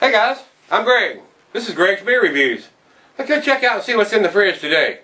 Hey guys, I'm Greg. This is Greg's Beer Reviews. Let's go check out and see what's in the fridge today.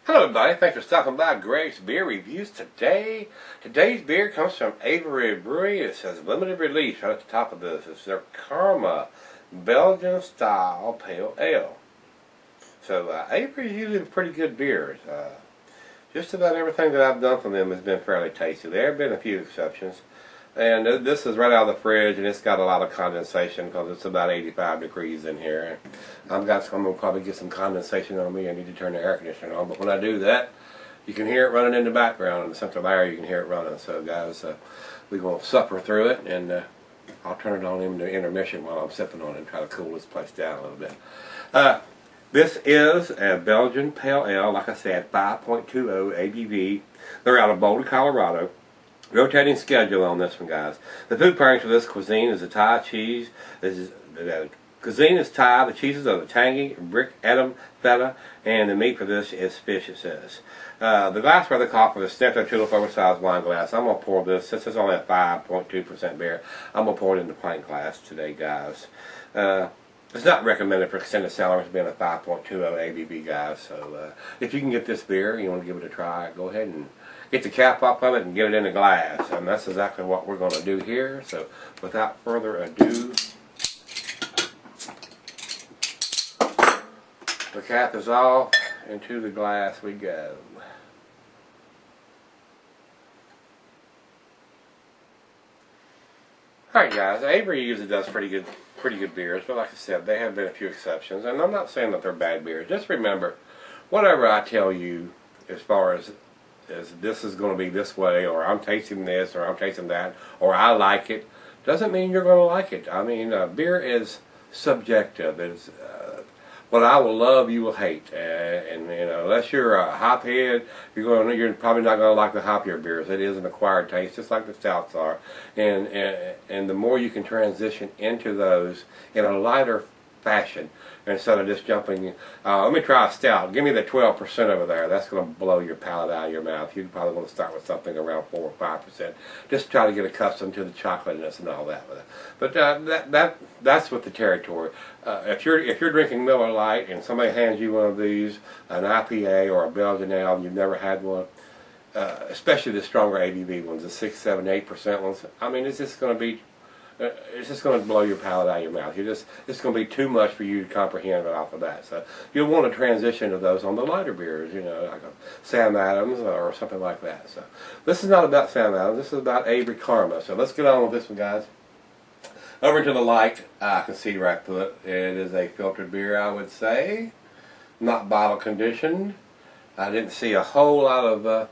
Hello everybody, thanks for stopping by Greg's Beer Reviews today. Today's beer comes from Avery Brewing. It says limited release right at the top of this. It's their Karma Belgian style pale ale. So Avery's usually pretty good beers. Just about everything that I've done from them has been fairly tasty. There have been a few exceptions. And this is right out of the fridge, and it's got a lot of condensation because it's about 85 degrees in here. I'm going to probably get some condensation on me. I need to turn the air conditioner on. But when I do that, you can hear it running in the background. In the central area, you can hear it running. So, guys, we're going to suffer through it, and I'll turn it on in the intermission while I'm sipping on it and try to cool this place down a little bit. This is a Belgian Pale Ale, like I said, 5.20 ABV. They're out of Boulder, Colorado. Rotating schedule on this one, guys. The food pairings for this cuisine is a Thai cheese. The cuisine is Thai. The cheeses are the tangy, brick, edam, feta, and the meat for this is fish, it says. The glassware they call for the Stento Tulip oversized wine glass. I'm going to pour this. This is only a 5.2% beer. I'm going to pour it in the pint glass today, guys. It's not recommended for extended sellers being a 5.20 ABV, guys. So if you can get this beer, you want to give it a try, go ahead and get the cap off of it and get it in a glass. And that's exactly what we're going to do here. So without further ado, the cap is off, into the glass we go. Alright guys, Avery usually does pretty good beers, but like I said, there have been a few exceptions, and I'm not saying that they're bad beers. Just remember, whatever I tell you as far as this is going to be this way, or I'm tasting this, or I'm tasting that, or I like it, doesn't mean you're going to like it. I mean, beer is subjective. It's what I will love, you will hate, and you know, unless you're a hophead, you're probably not going to like the hoppier beers. It is an acquired taste, just like the stouts are, and the more you can transition into those in a lighter fashion instead of just jumping. Let me try a stout. Give me the 12% over there. That's going to blow your palate out of your mouth. You probably want to start with something around 4 or 5%. Just try to get accustomed to the chocolateness and all that. But that's with the territory. If you're drinking Miller Lite and somebody hands you one of these, an IPA or a Belgian ale, and you've never had one, especially the stronger ABV ones, the 6, 7, 8% ones. I mean, it's just going to be. It's just going to blow your palate out of your mouth. It's going to be too much for you to comprehend right off the bat. So you'll want to transition to those on the lighter beers, you know, like a Sam Adams or something like that. So this is not about Sam Adams. This is about Avery Karma. So let's get on with this one, guys. Over to the light, I can see right through it. It is a filtered beer, I would say, not bottle conditioned. I didn't see a whole lot of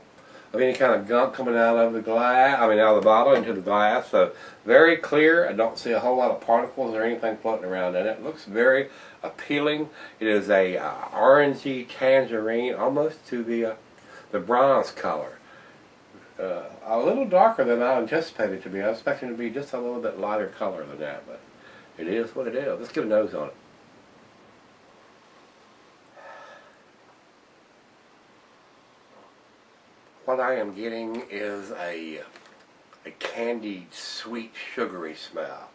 any kind of gunk coming out of the glass, out of the bottle into the glass. So very clear. I don't see a whole lot of particles or anything floating around in it. It looks very appealing. It is a orangey tangerine, almost to the bronze color. A little darker than I anticipated it to be. I was expecting it to be just a little bit lighter color than that, but it is what it is. Let's get a nose on it. What I am getting is a candied, sweet, sugary smell.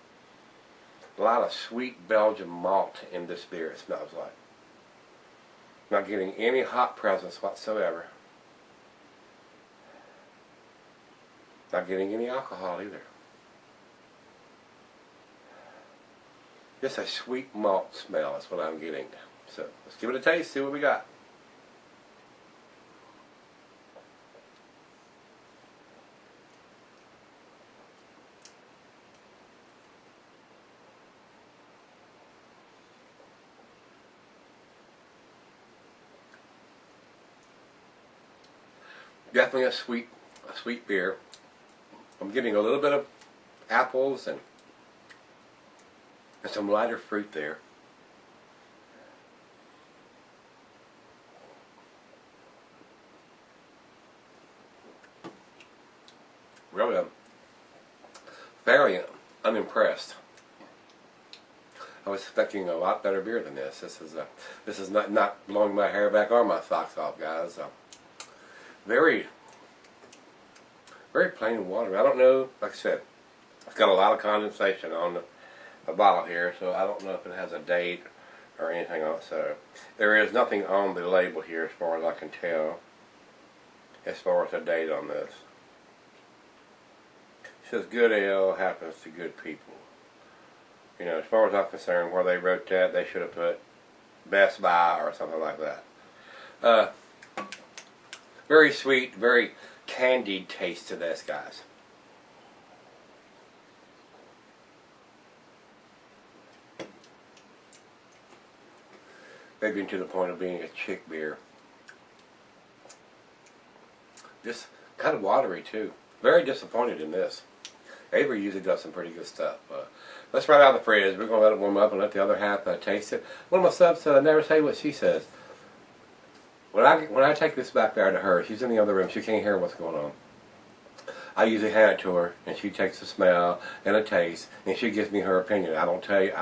A lot of sweet Belgian malt in this beer, it smells like. Not getting any hop presence whatsoever. Not getting any alcohol either. Just a sweet malt smell is what I'm getting. So let's give it a taste, see what we got. Definitely a sweet beer. I'm getting a little bit of apples and And some lighter fruit there. Really, fairly unimpressed. I was expecting a lot better beer than this. This is not blowing my hair back or my socks off, guys. Very plain water. I don't know. Like I said, it's got a lot of condensation on the bottle here, so I don't know if it has a date or anything else. So there is nothing on the label here, as far as I can tell, as far as a date on this. It says good ale happens to good people. You know, as far as I'm concerned, where they wrote that, they should have put Best Buy or something like that. Very sweet, very candied taste to this, guys. Maybe to the point of being a chick beer. Just kind of watery too. Very disappointed in this. Avery usually does some pretty good stuff. Let's right out of the fridge. We're going to let it warm up and let the other half taste it. One of my subs never say what she says. When I take this back there to her, she's in the other room. She can't hear what's going on. I usually hand it to her, and she takes a smell and a taste, and she gives me her opinion. I don't tell you.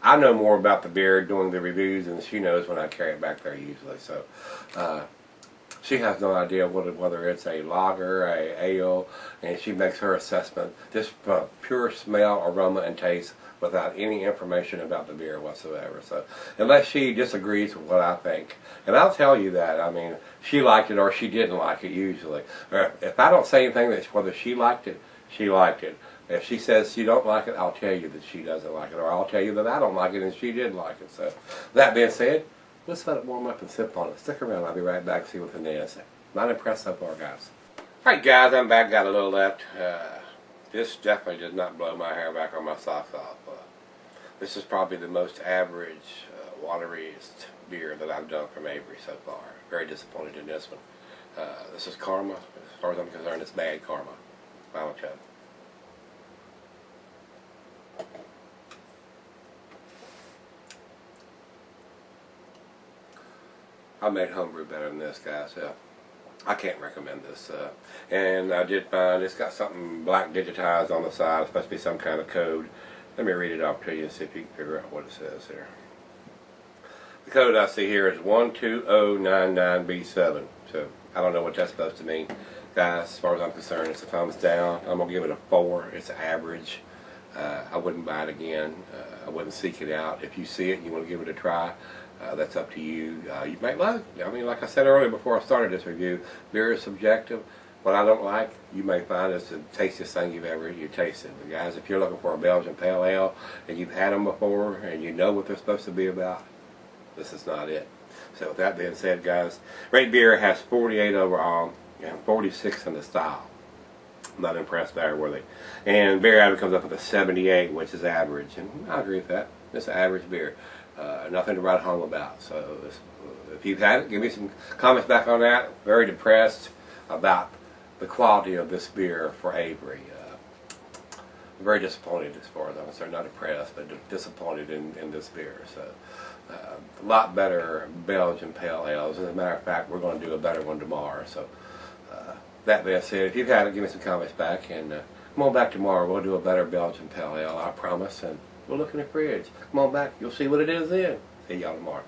I know more about the beer doing the reviews than she knows when I carry it back there usually. So she has no idea whether it's a lager, a ale, and she makes her assessment just from pure smell, aroma, and taste without any information about the beer whatsoever. So unless she disagrees with what I think, and I'll tell you that, I mean, she liked it or she didn't like it usually. If I don't say anything that's whether she liked it, she liked it. If she says she don't like it, I'll tell you that she doesn't like it, or I'll tell you that I don't like it and she did like it. So that being said, let's let it warm up and sip on it. Stick around. I'll be right back to see what the name is. Not impressed so far, guys. Alright, guys, I'm back. Got a little left. This definitely did not blow my hair back or my socks off. This is probably the most average, wateriest beer that I've done from Avery so far. Very disappointed in this one. This is Karma. As far as I'm concerned, it's bad karma. Final chug. I made homebrew better than this, guys. I can't recommend this. And I did find it's got something black digitized on the side. It's supposed to be some kind of code. Let me read it off to you and see if you can figure out what it says here. The code I see here is 12099B7. So I don't know what that's supposed to mean. Guys, as far as I'm concerned, it's a thumbs down. I'm going to give it a 4. It's average. I wouldn't buy it again. I wouldn't seek it out. If you see it and you want to give it a try, that's up to you. You might like it. I mean, like I said earlier before I started this review, beer is subjective. What I don't like, you may find is the tastiest thing you've ever tasted. But guys, if you're looking for a Belgian Pale Ale and you've had them before and you know what they're supposed to be about, this is not it. So with that being said, guys, Rate Beer has 48 overall and 46 in the style. I'm not impressed there, were they? And Beer Advocate comes up with a 78, which is average. And I agree with that. It's an average beer. Nothing to write home about. So if you've had it, give me some comments back on that. Very depressed about the quality of this beer for Avery. I'm very disappointed as far as I'm concerned. Not impressed, but disappointed in this beer. So a lot better Belgian Pale Ales. As a matter of fact, we're going to do a better one tomorrow. So that being said, if you've had it, give me some comments back. And come on back tomorrow. We'll do a better Belgian Pale Ale, I promise. And we'll look in the fridge. Come on back. You'll see what it is then. See y'all tomorrow.